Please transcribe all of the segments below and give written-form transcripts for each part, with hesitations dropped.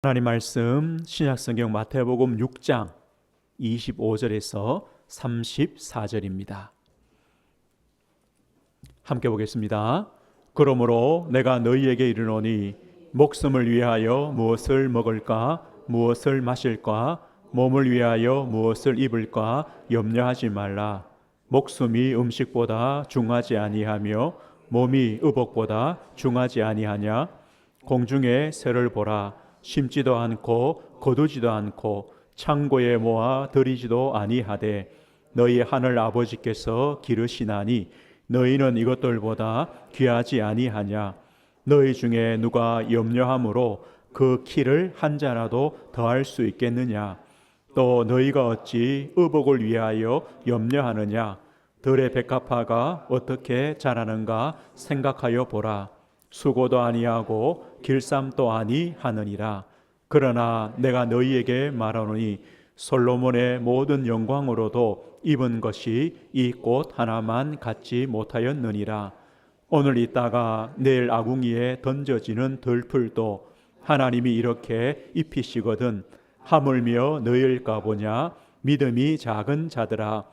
하나님 말씀 신약성경 마태복음 6장 25절에서 34절입니다. 함께 보겠습니다. 그러므로 내가 너희에게 이르노니 목숨을 위하여 무엇을 먹을까 무엇을 마실까 몸을 위하여 무엇을 입을까 염려하지 말라. 목숨이 음식보다 중하지 아니하며 몸이 의복보다 중하지 아니하냐. 공중의 새를 보라. 심지도 않고 거두지도 않고 창고에 모아 들이지도 아니하되 너희 하늘 아버지께서 기르시나니 너희는 이것들보다 귀하지 아니하냐. 너희 중에 누가 염려함으로 그 키를 한 자라도 더할 수 있겠느냐. 또 너희가 어찌 의복을 위하여 염려하느냐. 들의 백합화가 어떻게 자라는가 생각하여 보라. 수고도 아니하고 길쌈도 아니하느니라. 그러나 내가 너희에게 말하노니 솔로몬의 모든 영광으로도 입은 것이 이 꽃 하나만 갖지 못하였느니라. 오늘 있다가 내일 아궁이에 던져지는 들풀도 하나님이 이렇게 입히시거든 하물며 너희일까 보냐. 믿음이 작은 자들아,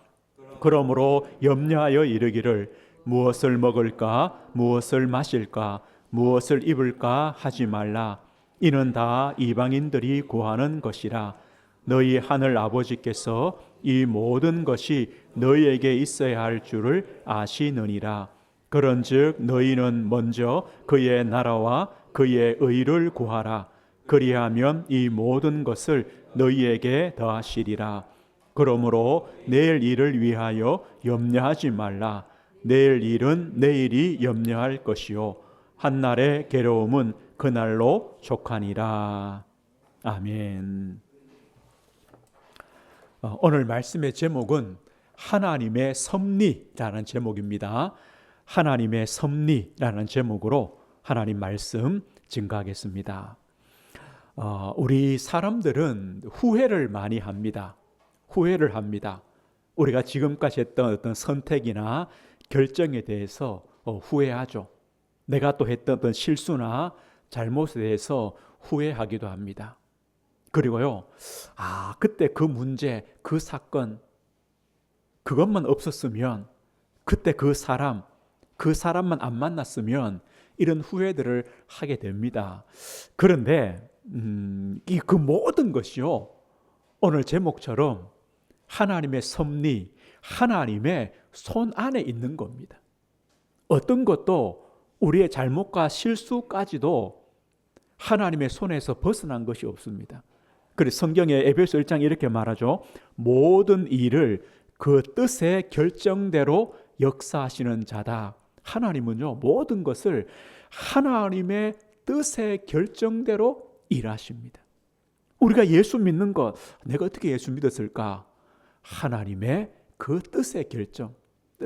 그러므로 염려하여 이르기를 무엇을 먹을까 무엇을 마실까 무엇을 입을까 하지 말라. 이는 다 이방인들이 구하는 것이라. 너희 하늘 아버지께서 이 모든 것이 너희에게 있어야 할 줄을 아시느니라. 그런즉 너희는 먼저 그의 나라와 그의 의를 구하라. 그리하면 이 모든 것을 너희에게 더하시리라. 그러므로 내일 일을 위하여 염려하지 말라. 내일 일은 내일이 염려할 것이요 한날의 괴로움은 그날로 족하니라. 아멘. 오늘 말씀의 제목은 하나님의 섭리라는 제목입니다. 하나님의 섭리라는 제목으로 하나님 말씀 증거하겠습니다. 우리 사람들은 후회를 많이 합니다. 후회를 합니다. 우리가 지금까지 했던 어떤 선택이나 결정에 대해서 후회하죠. 내가 또 했던 어떤 실수나 잘못에 대해서 후회하기도 합니다. 그리고요, 그때 그 문제, 그 사건, 그것만 없었으면, 그때 그 사람만 안 만났으면 이런 후회들을 하게 됩니다. 그런데 그 모든 것이요, 오늘 제목처럼 하나님의 섭리, 하나님의 손 안에 있는 겁니다. 어떤 것도 우리의 잘못과 실수까지도 하나님의 손에서 벗어난 것이 없습니다. 그래서 성경에 에베소 1장 이렇게 말하죠. 모든 일을 그 뜻의 결정대로 역사하시는 자다. 하나님은요, 모든 것을 하나님의 뜻의 결정대로 일하십니다. 우리가 예수 믿는 것, 내가 어떻게 예수 믿었을까? 하나님의 그 뜻의 결정.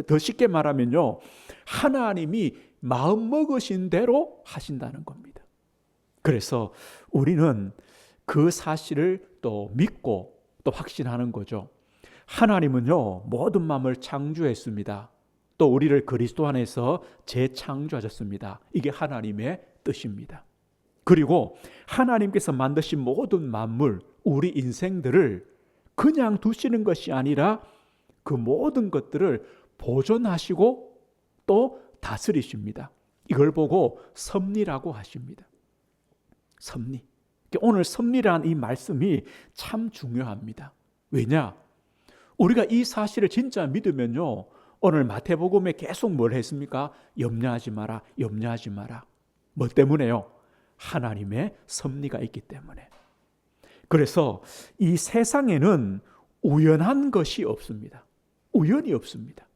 더 쉽게 말하면요, 하나님이 마음먹으신 대로 하신다는 겁니다. 그래서 우리는 그 사실을 또 믿고 또 확신하는 거죠. 하나님은요, 모든 마음을 창조했습니다. 또 우리를 그리스도 안에서 재창조하셨습니다. 이게 하나님의 뜻입니다. 그리고 하나님께서 만드신 모든 만물, 우리 인생들을 그냥 두시는 것이 아니라 그 모든 것들을 보존하시고 또 다스리십니다. 이걸 보고 섭리라고 하십니다. 섭리. 오늘 섭리라는 이 말씀이 참 중요합니다. 왜냐? 우리가 이 사실을 진짜 믿으면요, 오늘 마태복음에 계속 뭘 했습니까? 염려하지 마라, 염려하지 마라. 뭐 때문에요? 하나님의 섭리가 있기 때문에. 그래서 이 세상에는 우연한 것이 없습니다. 우연이 없습니다.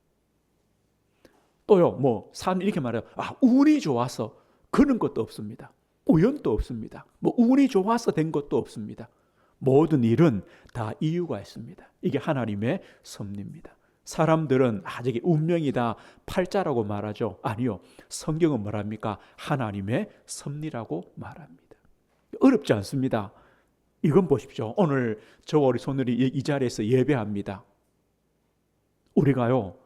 또요, 사람이 이렇게 말해요. 운이 좋아서 그런 것도 없습니다. 우연도 없습니다. 운이 좋아서 된 것도 없습니다. 모든 일은 다 이유가 있습니다. 이게 하나님의 섭리입니다. 사람들은 저게 운명이다, 팔자라고 말하죠. 아니요, 성경은 뭐랍니까? 하나님의 섭리라고 말합니다. 어렵지 않습니다. 이건 보십시오. 오늘 저와 우리 손들이 이 자리에서 예배합니다. 우리가요,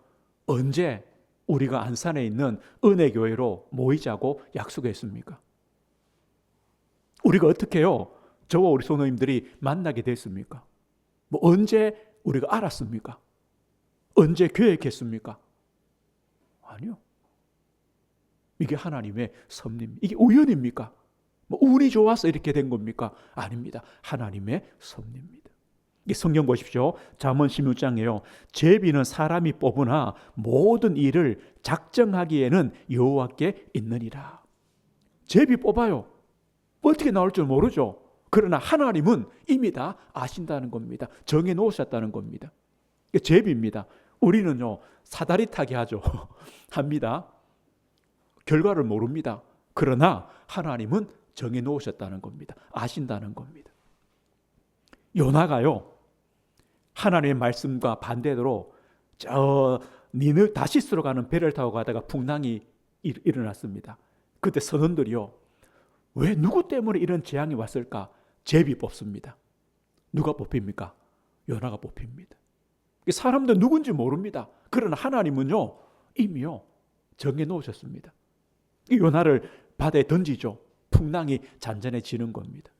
언제 우리가 안산에 있는 은혜교회로 모이자고 약속했습니까? 우리가 어떻게 해요? 저와 우리 성도님들이 만나게 됐습니까? 뭐 언제 우리가 알았습니까? 언제 계획했습니까? 아니요. 이게 하나님의 섭리입니다. 이게 우연입니까? 뭐 운이 좋아서 이렇게 된 겁니까? 아닙니다. 하나님의 섭리입니다. 이 성경 보십시오. 잠언 16장에요. 제비는 사람이 뽑으나 모든 일을 작정하기에는 여호와께 있느니라. 제비 뽑아요. 어떻게 나올 줄 모르죠. 그러나 하나님은 이미 다 아신다는 겁니다. 정해 놓으셨다는 겁니다. 제비입니다. 우리는요, 사다리 타기 하죠. 합니다. 결과를 모릅니다. 그러나 하나님은 정해 놓으셨다는 겁니다. 아신다는 겁니다. 요나가요, 하나님의 말씀과 반대로 니누 다시스로 가는 배를 타고 가다가 풍랑이 일어났습니다. 그때 선원들이요, 왜 누구 때문에 이런 재앙이 왔을까? 제비 뽑습니다. 누가 뽑힙니까? 요나가 뽑힙니다. 사람들 누군지 모릅니다. 그러나 하나님은요, 이미요 정해 놓으셨습니다. 이 요나를 바다에 던지죠. 풍랑이 잔잔해지는 겁니다.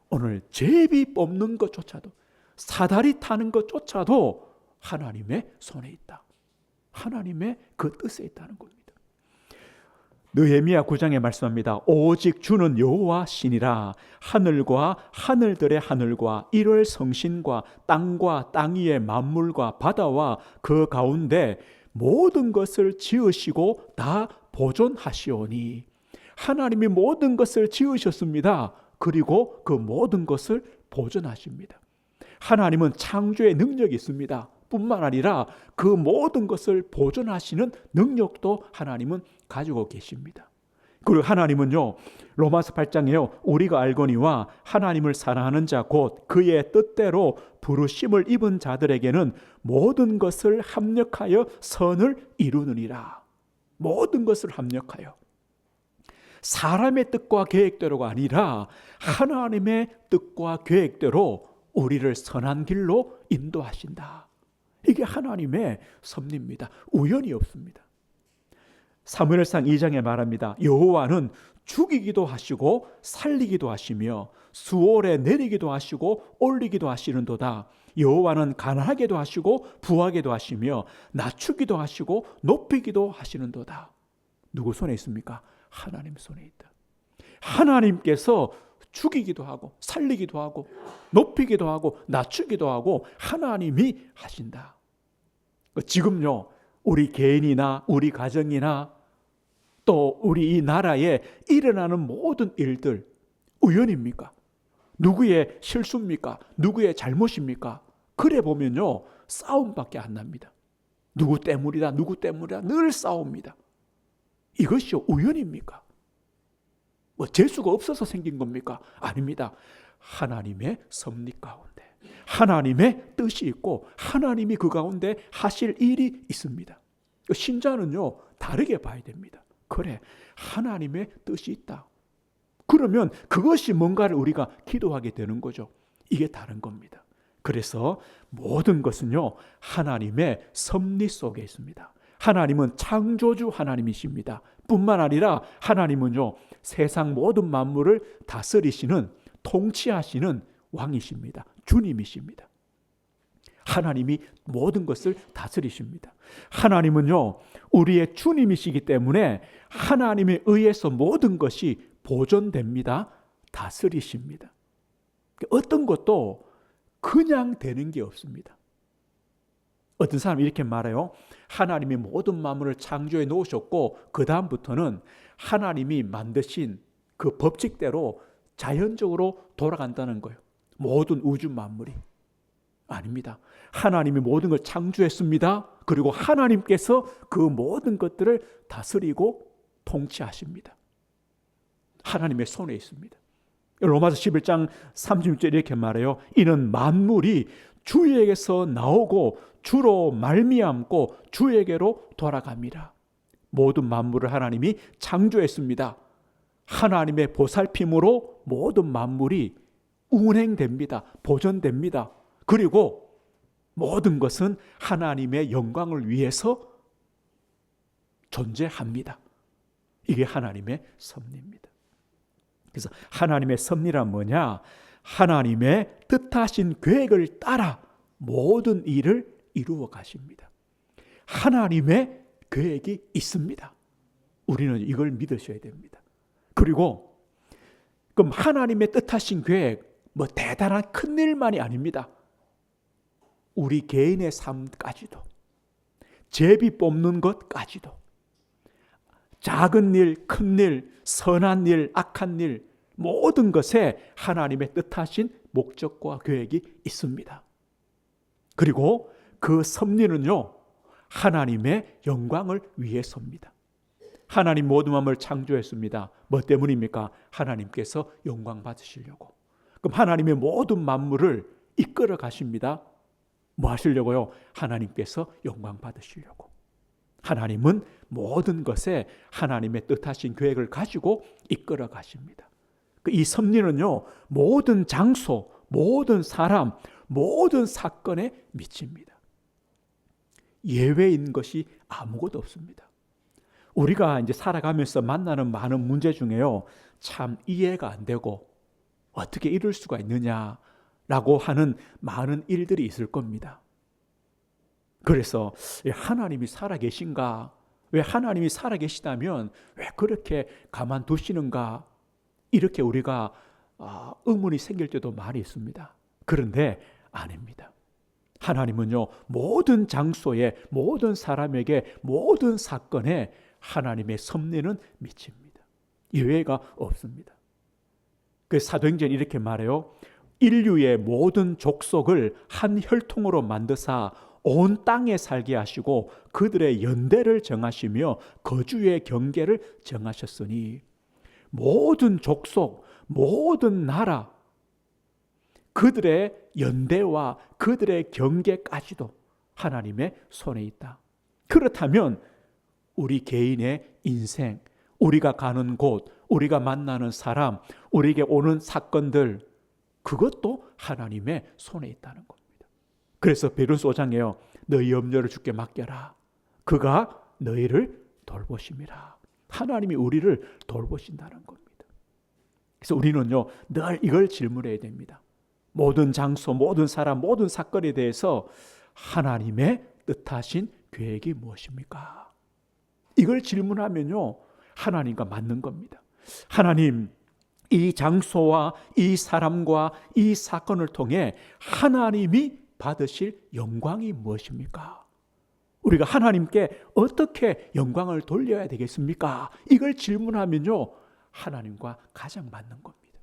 오늘 제비 뽑는 것조차도, 사다리 타는 것조차도 하나님의 손에 있다. 하나님의 그 뜻에 있다는 겁니다. 느헤미야 9장에 말씀합니다. 오직 주는 여호와시니라. 하늘과 하늘들의 하늘과 이를 성신과 땅과 땅 위의 만물과 바다와 그 가운데 모든 것을 지으시고 다 보존하시오니. 하나님이 모든 것을 지으셨습니다. 그리고 그 모든 것을 보존하십니다. 하나님은 창조의 능력이 있습니다. 뿐만 아니라 그 모든 것을 보존하시는 능력도 하나님은 가지고 계십니다. 그리고 하나님은요, 로마서 8장에요, 우리가 알거니와 하나님을 사랑하는 자 곧 그의 뜻대로 부르심을 입은 자들에게는 모든 것을 합력하여 선을 이루느니라. 모든 것을 합력하여. 사람의 뜻과 계획대로가 아니라 하나님의 뜻과 계획대로 우리를 선한 길로 인도하신다. 이게 하나님의 섭리입니다. 우연이 없습니다. 사무엘상 2장에 말합니다. 여호와는 죽이기도 하시고 살리기도 하시며 수월에 내리기도 하시고 올리기도 하시는도다. 여호와는 가난하게도 하시고 부하게도 하시며 낮추기도 하시고 높이기도 하시는도다. 누구 손에 있습니까? 하나님 손에 있다. 하나님께서 죽이기도 하고 살리기도 하고 높이기도 하고 낮추기도 하고 하나님이 하신다. 지금요, 우리 개인이나 우리 가정이나 또 우리 이 나라에 일어나는 모든 일들 우연입니까? 누구의 실수입니까? 누구의 잘못입니까? 그래 보면요, 싸움밖에 안 납니다. 누구 때문이다, 누구 때문이다, 늘 싸웁니다. 이것이 우연입니까? 뭐 재수가 없어서 생긴 겁니까? 아닙니다. 하나님의 섭리 가운데 하나님의 뜻이 있고 하나님이 그 가운데 하실 일이 있습니다. 신자는요, 다르게 봐야 됩니다. 그래, 하나님의 뜻이 있다. 그러면 그것이 뭔가를 우리가 기도하게 되는 거죠. 이게 다른 겁니다. 그래서 모든 것은요, 하나님의 섭리 속에 있습니다. 하나님은 창조주 하나님이십니다. 뿐만 아니라 하나님은요, 세상 모든 만물을 다스리시는, 통치하시는 왕이십니다. 주님이십니다. 하나님이 모든 것을 다스리십니다. 하나님은요, 우리의 주님이시기 때문에 하나님에 의해서 모든 것이 보존됩니다. 다스리십니다. 어떤 것도 그냥 되는 게 없습니다. 어떤 사람이 이렇게 말해요. 하나님이 모든 만물을 창조해 놓으셨고 그 다음부터는 하나님이 만드신 그 법칙대로 자연적으로 돌아간다는 거예요. 모든 우주 만물이. 아닙니다. 하나님이 모든 걸 창조했습니다. 그리고 하나님께서 그 모든 것들을 다스리고 통치하십니다. 하나님의 손에 있습니다. 로마서 11장 36절 이렇게 말해요. 이는 만물이 주에게서 나오고 주로 말미암고 주에게로 돌아갑니다. 모든 만물을 하나님이 창조했습니다. 하나님의 보살핌으로 모든 만물이 운행됩니다. 보존됩니다. 그리고 모든 것은 하나님의 영광을 위해서 존재합니다. 이게 하나님의 섭리입니다. 그래서 하나님의 섭리란 뭐냐? 하나님의 뜻하신 계획을 따라 모든 일을 이루어 가십니다. 하나님의 계획이 있습니다. 우리는 이걸 믿으셔야 됩니다. 그리고 그럼 하나님의 뜻하신 계획, 뭐 대단한 큰 일만이 아닙니다. 우리 개인의 삶까지도, 제비 뽑는 것까지도, 작은 일, 큰 일, 선한 일, 악한 일, 모든 것에 하나님의 뜻하신 목적과 계획이 있습니다. 그리고 그 섭리는요, 하나님의 영광을 위해서입니다. 하나님 모든 만물을 창조했습니다. 뭐 때문입니까? 하나님께서 영광 받으시려고. 그럼 하나님의 모든 만물을 이끌어 가십니다. 뭐 하시려고요? 하나님께서 영광 받으시려고. 하나님은 모든 것에 하나님의 뜻하신 계획을 가지고 이끌어 가십니다. 이 섭리는요, 모든 장소, 모든 사람, 모든 사건에 미칩니다. 예외인 것이 아무것도 없습니다. 우리가 이제 살아가면서 만나는 많은 문제 중에요, 참 이해가 안 되고 어떻게 이럴 수가 있느냐라고 하는 많은 일들이 있을 겁니다. 그래서 하나님이 살아계신가? 왜 하나님이 살아계시다면 왜 그렇게 가만두시는가? 이렇게 우리가 의문이 생길 때도 많이 있습니다. 그런데 아닙니다. 하나님은요, 모든 장소에, 모든 사람에게, 모든 사건에 하나님의 섭리는 미칩니다. 예외가 없습니다. 그 사도행전이 이렇게 말해요. 인류의 모든 족속을 한 혈통으로 만드사 온 땅에 살게 하시고 그들의 연대를 정하시며 거주의 경계를 정하셨으니, 모든 족속, 모든 나라, 그들의 연대와 그들의 경계까지도 하나님의 손에 있다. 그렇다면 우리 개인의 인생, 우리가 가는 곳, 우리가 만나는 사람, 우리에게 오는 사건들, 그것도 하나님의 손에 있다는 겁니다. 그래서 베드로서 5장에요, 너희 염려를 주께 맡겨라. 그가 너희를 돌보심이라. 하나님이 우리를 돌보신다는 겁니다. 그래서 우리는요, 늘 이걸 질문해야 됩니다. 모든 장소, 모든 사람, 모든 사건에 대해서 하나님의 뜻하신 계획이 무엇입니까? 이걸 질문하면요, 하나님과 맞는 겁니다. 하나님, 이 장소와 이 사람과 이 사건을 통해 하나님이 받으실 영광이 무엇입니까? 우리가 하나님께 어떻게 영광을 돌려야 되겠습니까? 이걸 질문하면요, 하나님과 가장 맞는 겁니다.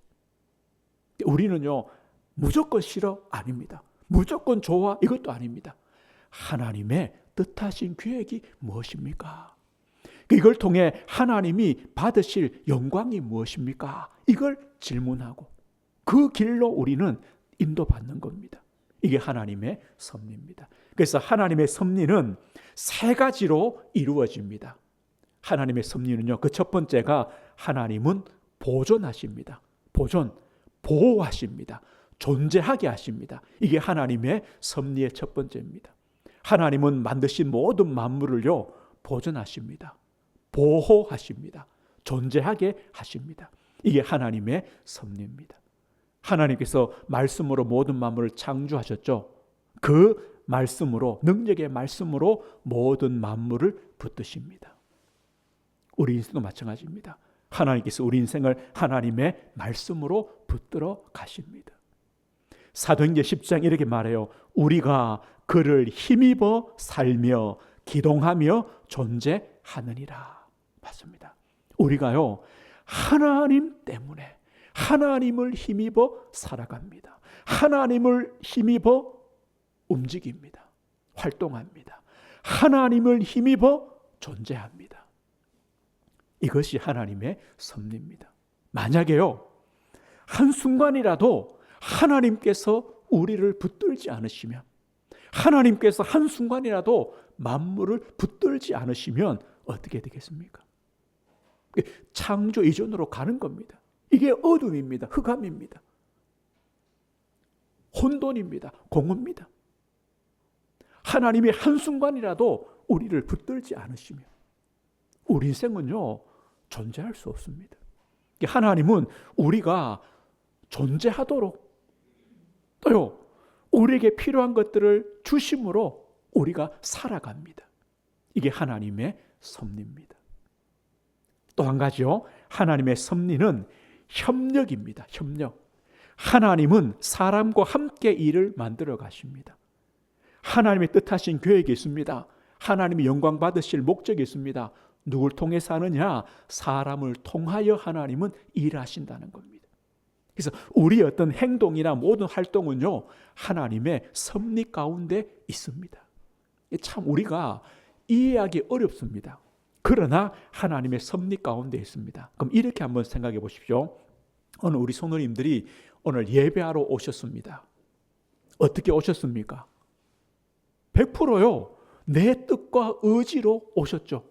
우리는요, 무조건 싫어? 아닙니다. 무조건 좋아? 이것도 아닙니다. 하나님의 뜻하신 계획이 무엇입니까? 이걸 통해 하나님이 받으실 영광이 무엇입니까? 이걸 질문하고 그 길로 우리는 인도받는 겁니다. 이게 하나님의 섭리입니다. 그래서 하나님의 섭리는 세 가지로 이루어집니다. 하나님의 섭리는요, 그 첫 번째가 하나님은 보존하십니다. 보존, 보호하십니다. 존재하게 하십니다. 이게 하나님의 섭리의 첫 번째입니다. 하나님은 만드신 모든 만물을요, 보존하십니다. 보호하십니다. 존재하게 하십니다. 이게 하나님의 섭리입니다. 하나님께서 말씀으로 모든 만물을 창조하셨죠. 그 말씀으로, 능력의 말씀으로 모든 만물을 붙드십니다. 우리 인생도 마찬가지입니다. 하나님께서 우리 인생을 하나님의 말씀으로 붙들어 가십니다. 사도행전 10장 이렇게 말해요. 우리가 그를 힘입어 살며 기동하며 존재하느니라. 맞습니다. 우리가요, 하나님 때문에 하나님을 힘입어 살아갑니다. 하나님을 힘입어 움직입니다. 활동합니다. 하나님을 힘입어 존재합니다. 이것이 하나님의 섭리입니다. 만약에요, 한순간이라도 하나님께서 우리를 붙들지 않으시면, 하나님께서 한순간이라도 만물을 붙들지 않으시면 어떻게 되겠습니까? 창조 이전으로 가는 겁니다. 이게 어둠입니다. 흑암입니다. 혼돈입니다. 공허입니다. 하나님이 한순간이라도 우리를 붙들지 않으시면 우리 인생은요, 존재할 수 없습니다. 하나님은 우리가 존재하도록 또요 우리에게 필요한 것들을 주심으로 우리가 살아갑니다. 이게 하나님의 섭리입니다. 또 한 가지요. 하나님의 섭리는 협력입니다. 협력. 하나님은 사람과 함께 일을 만들어 가십니다. 하나님의 뜻하신 계획이 있습니다. 하나님이 영광 받으실 목적이 있습니다. 누굴 통해서 하느냐? 사람을 통하여 하나님은 일하신다는 겁니다. 그래서 우리의 어떤 행동이나 모든 활동은요, 하나님의 섭리 가운데 있습니다. 참 우리가 이해하기 어렵습니다. 그러나 하나님의 섭리 가운데 있습니다. 그럼 이렇게 한번 생각해 보십시오. 오늘 우리 성도님들이 오늘 예배하러 오셨습니다. 어떻게 오셨습니까? 100%요. 내 뜻과 의지로 오셨죠.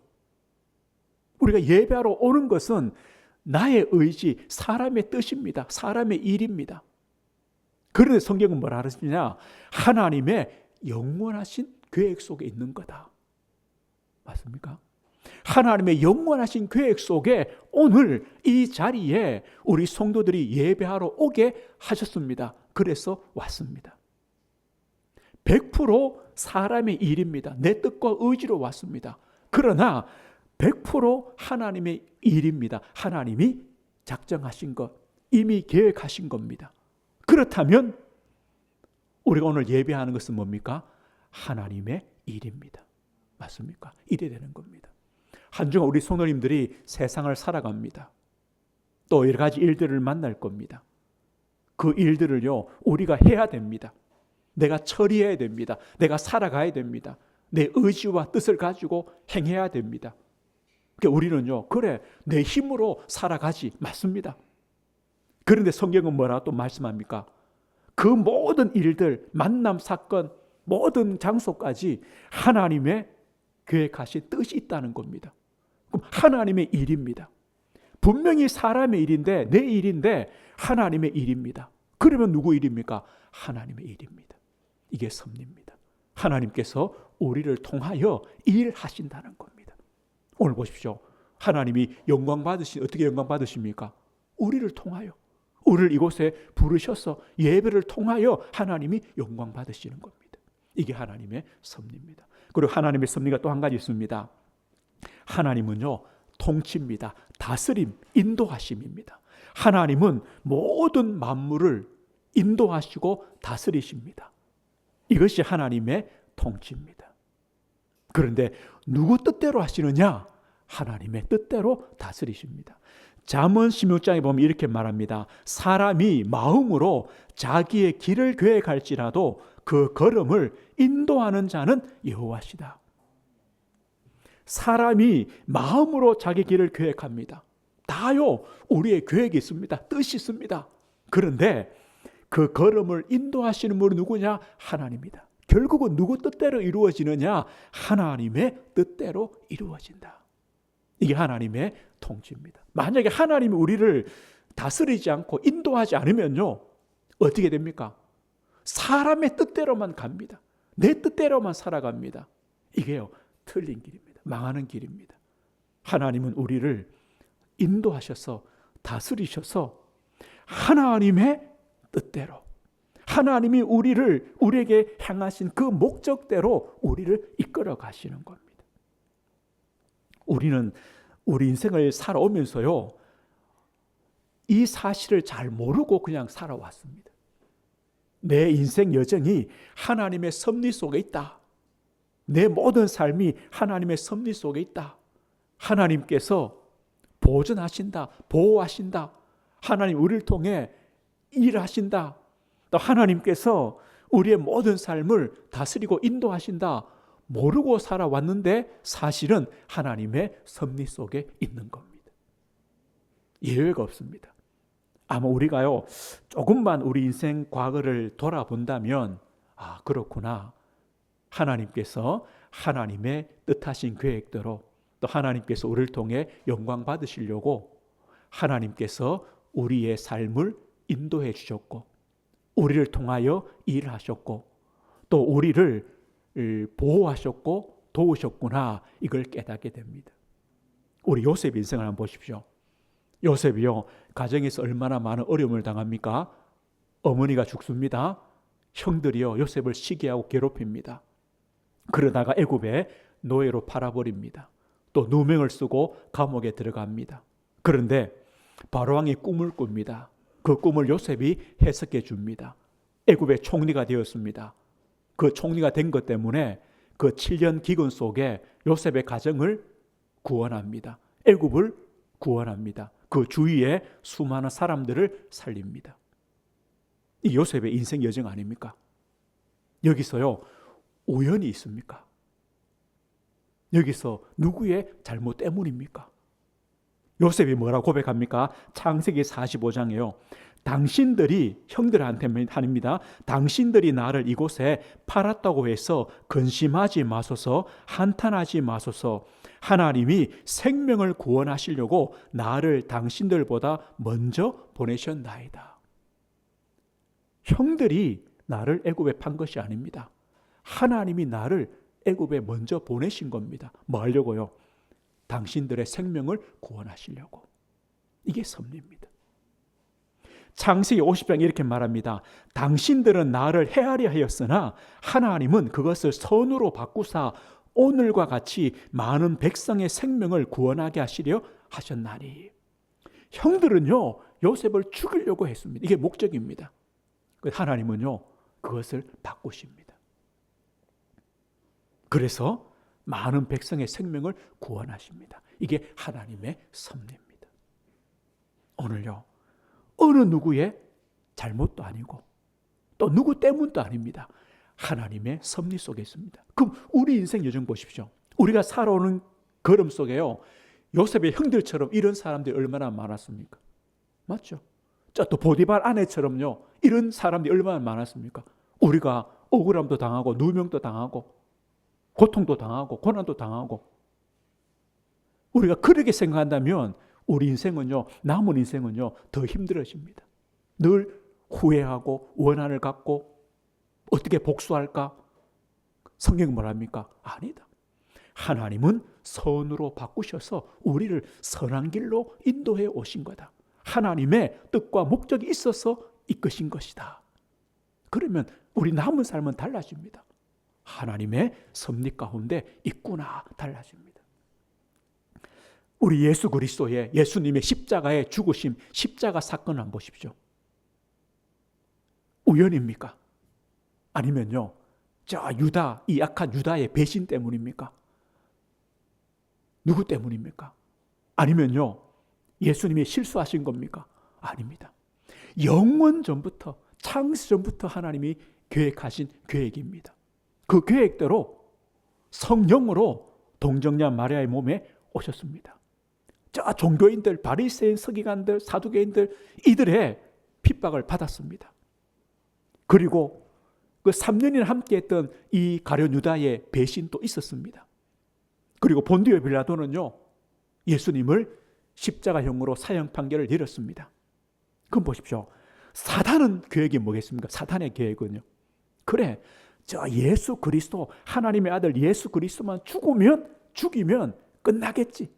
우리가 예배하러 오는 것은 나의 의지, 사람의 뜻입니다. 사람의 일입니다. 그런데 성경은 뭐라 그러시냐? 하나님의 영원하신 계획 속에 있는 거다. 맞습니까? 하나님의 영원하신 계획 속에 오늘 이 자리에 우리 성도들이 예배하러 오게 하셨습니다. 그래서 왔습니다. 100% 사람의 일입니다. 내 뜻과 의지로 왔습니다. 그러나 100% 하나님의 일입니다. 하나님이 작정하신 것, 이미 계획하신 겁니다. 그렇다면 우리가 오늘 예배하는 것은 뭡니까? 하나님의 일입니다. 맞습니까? 일이 되는 겁니다. 한 주간 우리 성도님들이 세상을 살아갑니다. 또 여러 가지 일들을 만날 겁니다. 그 일들을요, 우리가 해야 됩니다. 내가 처리해야 됩니다. 내가 살아가야 됩니다. 내 의지와 뜻을 가지고 행해야 됩니다. 그러니까 우리는요, 그래, 내 힘으로 살아가지. 맞습니다. 그런데 성경은 뭐라 또 말씀합니까? 그 모든 일들, 만남, 사건, 모든 장소까지 하나님의 계획하신 뜻이 있다는 겁니다. 그럼 하나님의 일입니다. 분명히 사람의 일인데, 내 일인데 하나님의 일입니다. 그러면 누구 일입니까? 하나님의 일입니다. 이게 섭리입니다. 하나님께서 우리를 통하여 일하신다는 겁니다. 오늘 보십시오. 하나님이 영광 받으신, 어떻게 영광 받으십니까? 우리를 통하여, 우리를 이곳에 부르셔서 예배를 통하여 하나님이 영광 받으시는 겁니다. 이게 하나님의 섭리입니다. 그리고 하나님의 섭리가 또 한 가지 있습니다. 하나님은요, 통치입니다. 다스림, 인도하심입니다. 하나님은 모든 만물을 인도하시고 다스리십니다. 이것이 하나님의 통치입니다. 그런데 누구 뜻대로 하시느냐? 하나님의 뜻대로 다스리십니다. 잠언 16장에 보면 이렇게 말합니다. 사람이 마음으로 자기의 길을 계획할지라도 그 걸음을 인도하는 자는 여호와시다. 사람이 마음으로 자기 길을 계획합니다. 다요, 우리의 계획이 있습니다. 뜻이 있습니다. 그런데 그 걸음을 인도하시는 분은 누구냐? 하나님이다. 결국은 누구 뜻대로 이루어지느냐? 하나님의 뜻대로 이루어진다. 이게 하나님의 통치입니다. 만약에 하나님이 우리를 다스리지 않고 인도하지 않으면요, 어떻게 됩니까? 사람의 뜻대로만 갑니다. 내 뜻대로만 살아갑니다. 이게요, 틀린 길입니다. 망하는 길입니다. 하나님은 우리를 인도하셔서 다스리셔서 하나님의 뜻대로, 하나님이 우리에게 향하신 그 목적대로 우리를 이끌어 가시는 겁니다. 우리는 우리 인생을 살아오면서요, 이 사실을 잘 모르고 그냥 살아왔습니다. 내 인생 여정이 하나님의 섭리 속에 있다. 내 모든 삶이 하나님의 섭리 속에 있다. 하나님께서 보존하신다, 보호하신다. 하나님 우리를 통해 일하신다. 또 하나님께서 우리의 모든 삶을 다스리고 인도하신다. 모르고 살아왔는데 사실은 하나님의 섭리 속에 있는 겁니다. 예외가 없습니다. 아마 우리가요, 조금만 우리 인생 과거를 돌아본다면, 아, 그렇구나. 하나님께서 하나님의 뜻하신 계획대로, 또 하나님께서 우리를 통해 영광 받으시려고 하나님께서 우리의 삶을 인도해 주셨고, 우리를 통하여 일하셨고, 또 우리를 보호하셨고 도우셨구나, 이걸 깨닫게 됩니다. 우리 요셉 인생을 한번 보십시오. 요셉이요, 가정에서 얼마나 많은 어려움을 당합니까? 어머니가 죽습니다. 형들이요, 요셉을 시기하고 괴롭힙니다. 그러다가 애굽에 노예로 팔아버립니다. 또 누명을 쓰고 감옥에 들어갑니다. 그런데 바로왕이 꿈을 꿉니다. 그 꿈을 요셉이 해석해 줍니다. 애굽의 총리가 되었습니다. 그 총리가 된 것 때문에 그 7년 기근 속에 요셉의 가정을 구원합니다. 애굽을 구원합니다. 그 주위에 수많은 사람들을 살립니다. 이 요셉의 인생 여정 아닙니까? 여기서요, 우연이 있습니까? 여기서 누구의 잘못 때문입니까? 요셉이 뭐라고 고백합니까? 창세기 45장에요. 당신들이, 형들한테 합니다. 당신들이 나를 이곳에 팔았다고 해서 근심하지 마소서, 한탄하지 마소서. 하나님이 생명을 구원하시려고 나를 당신들보다 먼저 보내셨나이다. 형들이 나를 애굽에 판 것이 아닙니다. 하나님이 나를 애굽에 먼저 보내신 겁니다. 뭐 하려고요? 당신들의 생명을 구원하시려고. 이게 섭리입니다. 창세기 50장 이렇게 말합니다. 당신들은 나를 해하려 하였으나 하나님은 그것을 선으로 바꾸사 오늘과 같이 많은 백성의 생명을 구원하게 하시려 하셨나니. 형들은요, 요셉을 죽이려고 했습니다. 이게 목적입니다. 하나님은요, 그것을 바꾸십니다. 그래서 많은 백성의 생명을 구원하십니다. 이게 하나님의 섭리입니다. 오늘요, 어느 누구의 잘못도 아니고 또 누구 때문도 아닙니다. 하나님의 섭리 속에 있습니다. 그럼 우리 인생 여정 보십시오. 우리가 살아오는 걸음 속에요, 요셉의 형들처럼 이런 사람들이 얼마나 많았습니까? 맞죠? 또 보디발 아내처럼요, 이런 사람들이 얼마나 많았습니까? 우리가 억울함도 당하고 누명도 당하고 고통도 당하고 고난도 당하고, 우리가 그렇게 생각한다면 우리 인생은요, 남은 인생은요, 더 힘들어집니다. 늘 후회하고 원한을 갖고 어떻게 복수할까? 성경은 뭐랍니까? 아니다. 하나님은 선으로 바꾸셔서 우리를 선한 길로 인도해 오신 거다. 하나님의 뜻과 목적이 있어서 이끄신 것이다. 그러면 우리 남은 삶은 달라집니다. 하나님의 섭리 가운데 있구나, 달라집니다. 우리 예수 그리스도의, 예수님의 십자가의 죽으심, 십자가 사건을 한번 보십시오. 우연입니까? 아니면요, 저 유다, 이 악한 유다의 배신 때문입니까? 누구 때문입니까? 아니면요, 예수님이 실수하신 겁니까? 아닙니다. 영원 전부터, 창세 전부터 하나님이 계획하신 계획입니다. 그 계획대로 성령으로 동정녀 마리아의 몸에 오셨습니다. 저 종교인들, 바리새인, 서기관들, 사두개인들, 이들의 핍박을 받았습니다. 그리고 그 3년이나 함께했던 이 가룟 유다의 배신도 있었습니다. 그리고 본디오 빌라도는요, 예수님을 십자가형으로 사형 판결을 내렸습니다. 그럼 보십시오. 사단은 계획이 뭐겠습니까? 사단의 계획은요, 그래, 저 예수 그리스도, 하나님의 아들 예수 그리스도만 죽이면 끝나겠지.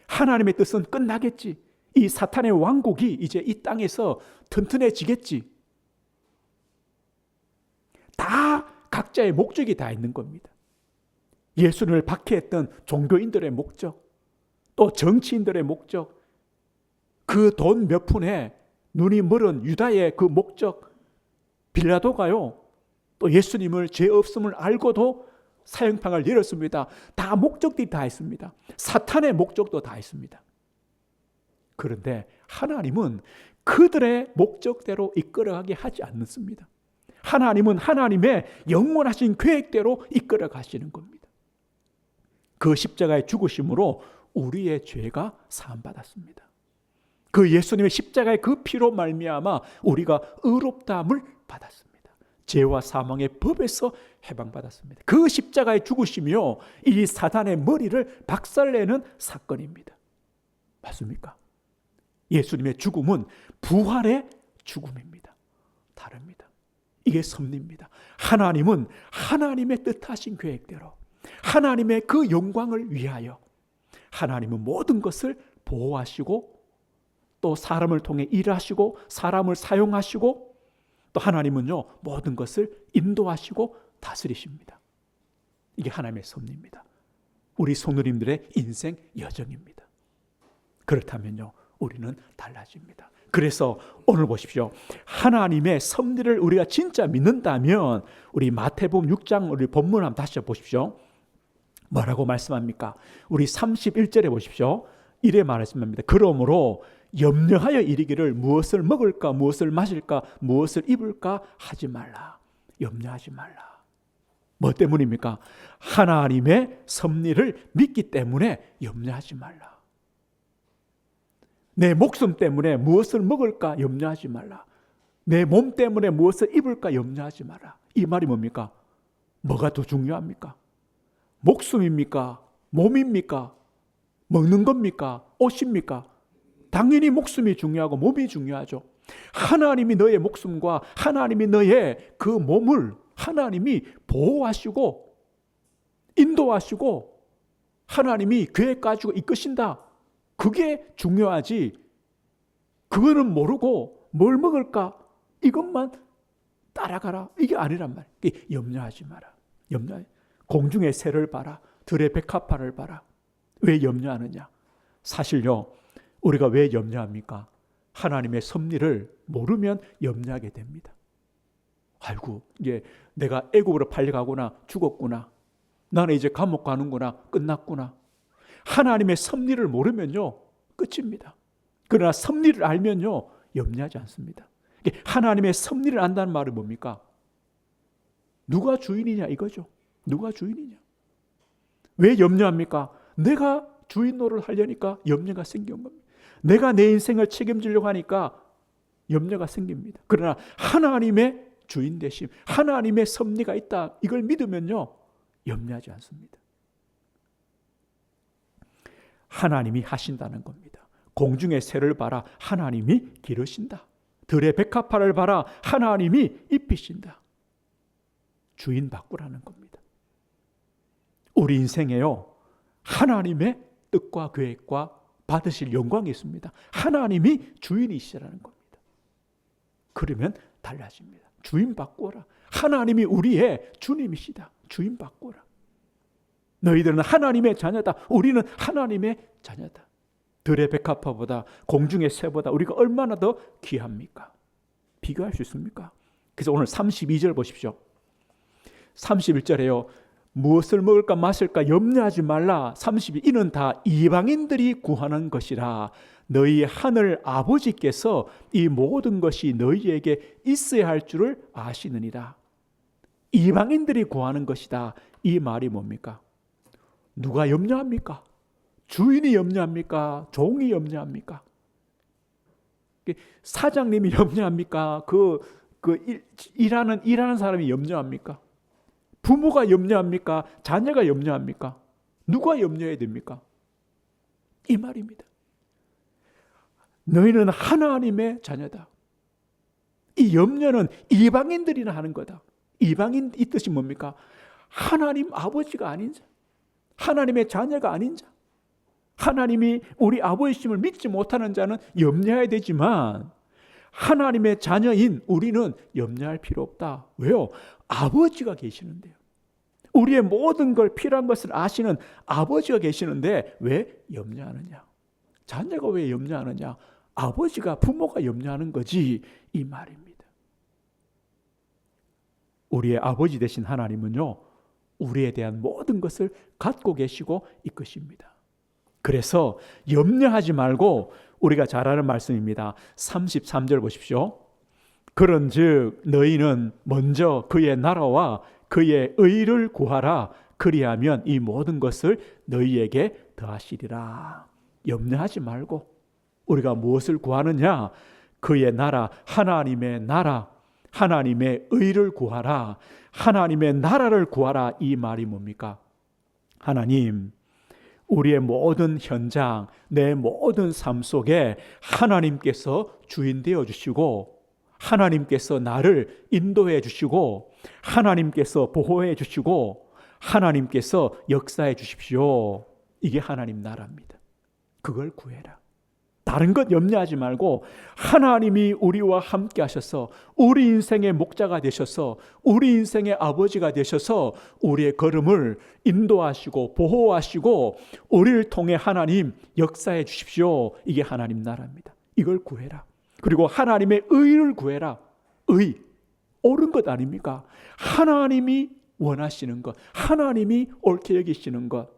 하나님의 뜻은 끝나겠지. 이 사탄의 왕국이 이제 이 땅에서 튼튼해지겠지. 다 각자의 목적이 다 있는 겁니다. 예수님을 박해했던 종교인들의 목적, 또 정치인들의 목적, 그 돈 몇 푼에 눈이 멀은 유다의 그 목적, 빌라도가요, 또 예수님을 죄 없음을 알고도 사형판을 내렸습니다. 다 목적들이 다 있습니다. 사탄의 목적도 다 있습니다. 그런데 하나님은 그들의 목적대로 이끌어가게 하지 않습니다. 하나님은 하나님의 영원하신 계획대로 이끌어 가시는 겁니다. 그 십자가의 죽으심으로 우리의 죄가 사함받았습니다. 그 예수님의 십자가의 그 피로 말미암아 우리가 의롭다함을 받았습니다. 죄와 사망의 법에서 해방받았습니다. 그 십자가의 죽으심이요, 이 사단의 머리를 박살내는 사건입니다. 맞습니까? 예수님의 죽음은 부활의 죽음입니다. 다릅니다. 이게 섭리입니다. 하나님은 하나님의 뜻하신 계획대로, 하나님의 그 영광을 위하여 하나님은 모든 것을 보호하시고 또 사람을 통해 일하시고 사람을 사용하시고 또 하나님은요 모든 것을 인도하시고 다스리십니다. 이게 하나님의 섭리입니다. 우리 성도님들의 인생 여정입니다. 그렇다면요 우리는 달라집니다. 그래서 오늘 보십시오. 하나님의 섭리를 우리가 진짜 믿는다면 우리 마태복음 6장 우리 본문 한번 다시 보십시오. 뭐라고 말씀합니까? 우리 31절에 보십시오. 이래 말씀합니다. 그러므로 염려하여 이르기를 무엇을 먹을까 무엇을 마실까 무엇을 입을까 하지 말라. 염려하지 말라. 뭐 때문입니까? 하나님의 섭리를 믿기 때문에 염려하지 말라. 내 목숨 때문에 무엇을 먹을까 염려하지 말라. 내 몸 때문에 무엇을 입을까 염려하지 마라. 이 말이 뭡니까? 뭐가 더 중요합니까? 목숨입니까? 몸입니까? 먹는 겁니까? 옷입니까? 당연히 목숨이 중요하고 몸이 중요하죠. 하나님이 너의 목숨과 하나님이 너의 그 몸을 하나님이 보호하시고 인도하시고 하나님이 계획 가지고 이끄신다. 그게 중요하지. 그거는 모르고 뭘 먹을까? 이것만 따라가라. 이게 아니란 말이에요. 염려하지 마라. 공중의 새를 봐라. 들의 백합화를 봐라. 왜 염려하느냐? 사실요. 우리가 왜 염려합니까? 하나님의 섭리를 모르면 염려하게 됩니다. 아이고, 이제 내가 애굽으로 팔려가구나. 죽었구나. 나는 이제 감옥 가는구나. 끝났구나. 하나님의 섭리를 모르면요 끝입니다. 그러나 섭리를 알면요 염려하지 않습니다. 하나님의 섭리를 안다는 말은 뭡니까? 누가 주인이냐 이거죠. 누가 주인이냐. 왜 염려합니까? 내가 주인 노릇을 하려니까 염려가 생긴 겁니다. 내가 내 인생을 책임지려고 하니까 염려가 생깁니다. 그러나 하나님의 주인 되심, 하나님의 섭리가 있다 이걸 믿으면요 염려하지 않습니다. 하나님이 하신다는 겁니다. 공중의 새를 봐라. 하나님이 기르신다. 들의 백합화를 봐라. 하나님이 입히신다. 주인 바꾸라는 겁니다. 우리 인생에요 하나님의 뜻과 계획과 받으실 영광이 있습니다. 하나님이 주인이시라는 겁니다. 그러면 달라집니다. 주인 바꾸어라. 하나님이 우리의 주님이시다. 주인 바꾸어라. 너희들은 하나님의 자녀다. 우리는 하나님의 자녀다. 들의 백합화보다 공중의 새보다 우리가 얼마나 더 귀합니까? 비교할 수 있습니까? 그래서 오늘 32절 보십시오. 31절에요. 무엇을 먹을까 마실까 염려하지 말라. 32 이는 다 이방인들이 구하는 것이라. 너희 하늘 아버지께서 이 모든 것이 너희에게 있어야 할 줄을 아시느니라. 이방인들이 구하는 것이다. 이 말이 뭡니까? 누가 염려합니까? 주인이 염려합니까? 종이 염려합니까? 사장님이 염려합니까? 일하는 사람이 염려합니까? 부모가 염려합니까? 자녀가 염려합니까? 누가 염려해야 됩니까? 이 말입니다. 너희는 하나님의 자녀다. 이 염려는 이방인들이나 하는 거다. 이방인 이 뜻이 뭡니까? 하나님 아버지가 아닌 자, 하나님의 자녀가 아닌 자, 하나님이 우리 아버지심을 믿지 못하는 자는 염려해야 되지만 하나님의 자녀인 우리는 염려할 필요 없다. 왜요? 아버지가 계시는데요. 우리의 모든 걸 필요한 것을 아시는 아버지가 계시는데 왜 염려하느냐? 자녀가 왜 염려하느냐? 아버지가 부모가 염려하는 거지 이 말입니다. 우리의 아버지 되신 하나님은요 우리에 대한 모든 것을 갖고 계시고 이끄십니다. 그래서 염려하지 말고 우리가 잘 아는 말씀입니다. 33절 보십시오. 그런즉 너희는 먼저 그의 나라와 그의 의를 구하라. 그리하면 이 모든 것을 너희에게 더하시리라. 염려하지 말고 우리가 무엇을 구하느냐? 그의 나라, 하나님의 나라, 하나님의 의를 구하라. 하나님의 나라를 구하라. 이 말이 뭡니까? 하나님, 우리의 모든 현장, 내 모든 삶 속에 하나님께서 주인 되어 주시고 하나님께서 나를 인도해 주시고 하나님께서 보호해 주시고 하나님께서 역사해 주십시오. 이게 하나님 나라입니다. 그걸 구해라. 다른 것 염려하지 말고 하나님이 우리와 함께 하셔서 우리 인생의 목자가 되셔서 우리 인생의 아버지가 되셔서 우리의 걸음을 인도하시고 보호하시고 우리를 통해 하나님 역사해 주십시오. 이게 하나님 나라입니다. 이걸 구해라. 그리고 하나님의 의를 구해라. 의, 옳은 것 아닙니까? 하나님이 원하시는 것, 하나님이 옳게 여기시는 것,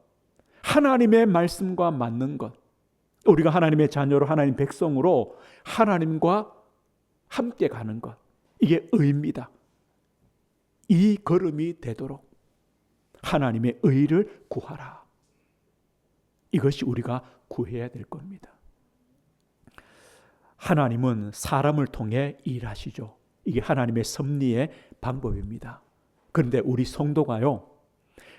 하나님의 말씀과 맞는 것, 우리가 하나님의 자녀로 하나님 백성으로 하나님과 함께 가는 것, 이게 의입니다. 이 걸음이 되도록 하나님의 의를 구하라. 이것이 우리가 구해야 될 겁니다. 하나님은 사람을 통해 일하시죠. 이게 하나님의 섭리의 방법입니다. 그런데 우리 성도가요,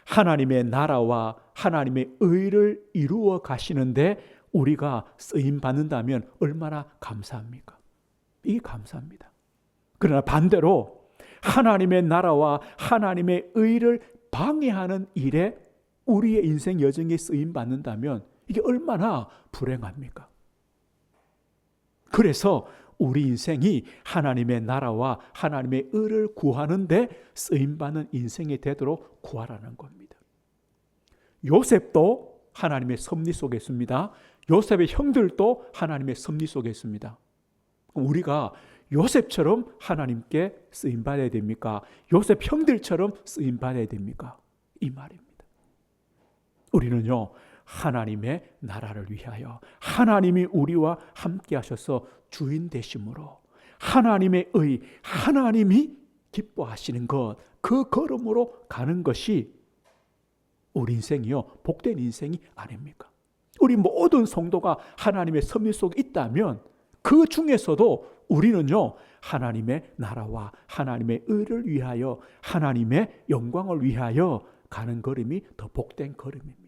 하나님의 나라와 하나님의 의를 이루어 가시는데 우리가 쓰임 받는다면 얼마나 감사합니까? 이게 감사합니다. 그러나 반대로 하나님의 나라와 하나님의 의를 방해하는 일에 우리의 인생 여정에 쓰임 받는다면 이게 얼마나 불행합니까? 그래서 우리 인생이 하나님의 나라와 하나님의 의를 구하는데 쓰임받는 인생이 되도록 구하라는 겁니다. 요셉도 하나님의 섭리 속에 있습니다. 요셉의 형들도 하나님의 섭리 속에 있습니다. 우리가 요셉처럼 하나님께 쓰임받아야 됩니까? 요셉 형들처럼 쓰임받아야 됩니까? 이 말입니다. 우리는요, 하나님의 나라를 위하여 하나님이 우리와 함께 하셔서 주인 되심으로 하나님의 의, 하나님이 기뻐하시는 것, 그 걸음으로 가는 것이 우리 인생이요, 복된 인생이 아닙니까? 우리 모든 성도가 하나님의 섭리 속에 있다면 그 중에서도 우리는요, 하나님의 나라와 하나님의 의를 위하여 하나님의 영광을 위하여 가는 걸음이 더 복된 걸음입니다.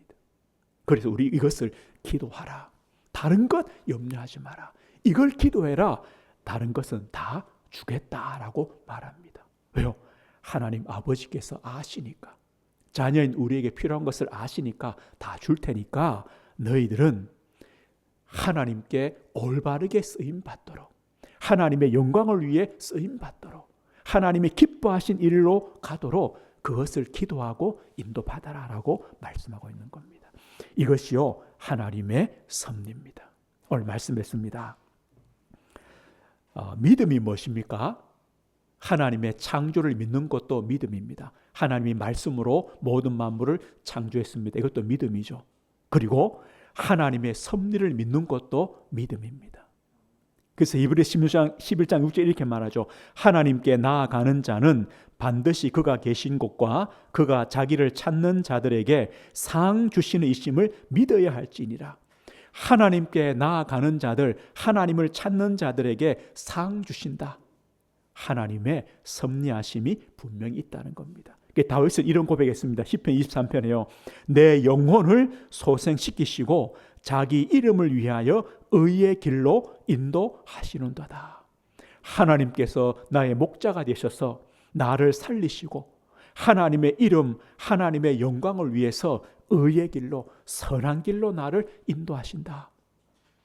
그래서 우리 이것을 기도하라. 다른 것 염려하지 마라. 이걸 기도해라. 다른 것은 다 주겠다라고 말합니다. 왜요? 하나님 아버지께서 아시니까, 자녀인 우리에게 필요한 것을 아시니까 다 줄 테니까 너희들은 하나님께 올바르게 쓰임받도록, 하나님의 영광을 위해 쓰임받도록, 하나님이 기뻐하신 일로 가도록 그것을 기도하고 인도받아라라고 말씀하고 있는 겁니다. 이것이요, 하나님의 섭리입니다. 오늘 말씀했습니다. 믿음이 무엇입니까? 하나님의 창조를 믿는 것도 믿음입니다. 하나님이 말씀으로 모든 만물을 창조했습니다. 이것도 믿음이죠. 그리고 하나님의 섭리를 믿는 것도 믿음입니다. 그래서 히브리서 11장 6절 이렇게 말하죠. 하나님께 나아가는 자는 반드시 그가 계신 곳과 그가 자기를 찾는 자들에게 상 주시는 이심을 믿어야 할지니라. 하나님께 나아가는 자들, 하나님을 찾는 자들에게 상 주신다. 하나님의 섭리하심이 분명히 있다는 겁니다. 다윗은 이런 고백했습니다. 시편 23편에요. 내 영혼을 소생시키시고 자기 이름을 위하여 의의 길로 인도하시는도다. 하나님께서 나의 목자가 되셔서 나를 살리시고 하나님의 이름, 하나님의 영광을 위해서 의의 길로, 선한 길로 나를 인도하신다.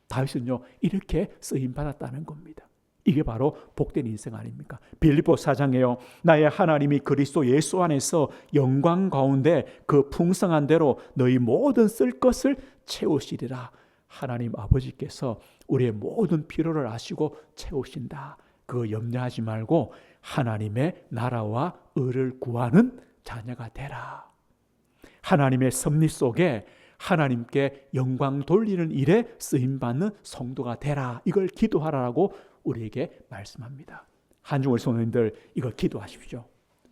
다윗은요, 이렇게 쓰임받았다는 겁니다. 이게 바로 복된 인생 아닙니까? 빌립보 4장에요. 나의 하나님이 그리스도 예수 안에서 영광 가운데 그 풍성한 대로 너희 모든 쓸 것을 채우시리라. 하나님 아버지께서 우리의 모든 필요를 아시고 채우신다. 그거 염려하지 말고 하나님의 나라와 의를 구하는 자녀가 되라. 하나님의 섭리 속에 하나님께 영광 돌리는 일에 쓰임받는 성도가 되라. 이걸 기도하라고 우리에게 말씀합니다. 한중월 성도님들, 이거 기도하십시오.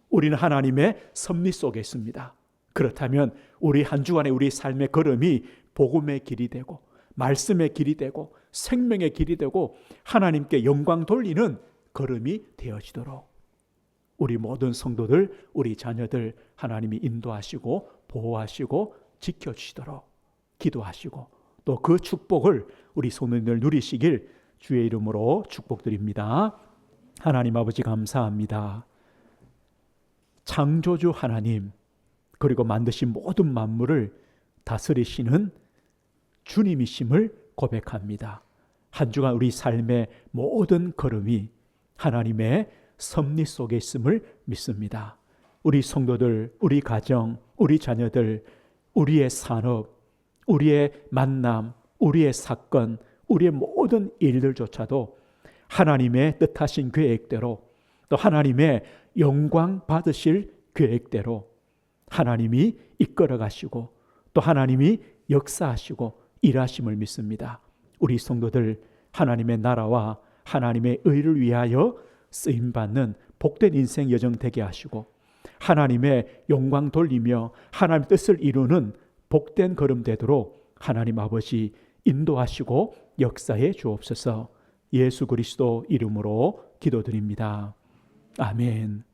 우리는 하나님의 섭리 속에 있습니다. 그렇다면 우리 한 주간의 우리 삶의 걸음이 복음의 길이 되고 말씀의 길이 되고 생명의 길이 되고 하나님께 영광 돌리는 걸음이 되어지도록 우리 모든 성도들, 우리 자녀들 하나님이 인도하시고 보호하시고 지켜주시도록 기도하시고 또 그 축복을 우리 성도님들 누리시길 주의 이름으로 축복드립니다. 하나님 아버지 감사합니다. 창조주 하나님, 그리고 만드신 모든 만물을 다스리시는 주님이심을 고백합니다. 한 주간 우리 삶의 모든 걸음이 하나님의 섭리 속에 있음을 믿습니다. 우리 성도들, 우리 가정, 우리 자녀들, 우리의 산업, 우리의 만남, 우리의 사건, 우리의 모든 일들조차도 하나님의 뜻하신 계획대로, 또 하나님의 영광 받으실 계획대로 하나님이 이끌어 가시고 또 하나님이 역사하시고 일하심을 믿습니다. 우리 성도들 하나님의 나라와 하나님의 의를 위하여 쓰임받는 복된 인생 여정 되게 하시고 하나님의 영광 돌리며 하나님의 뜻을 이루는 복된 걸음 되도록 하나님 아버지 인도하시고 역사해 주옵소서. 예수 그리스도 이름으로 기도드립니다. 아멘.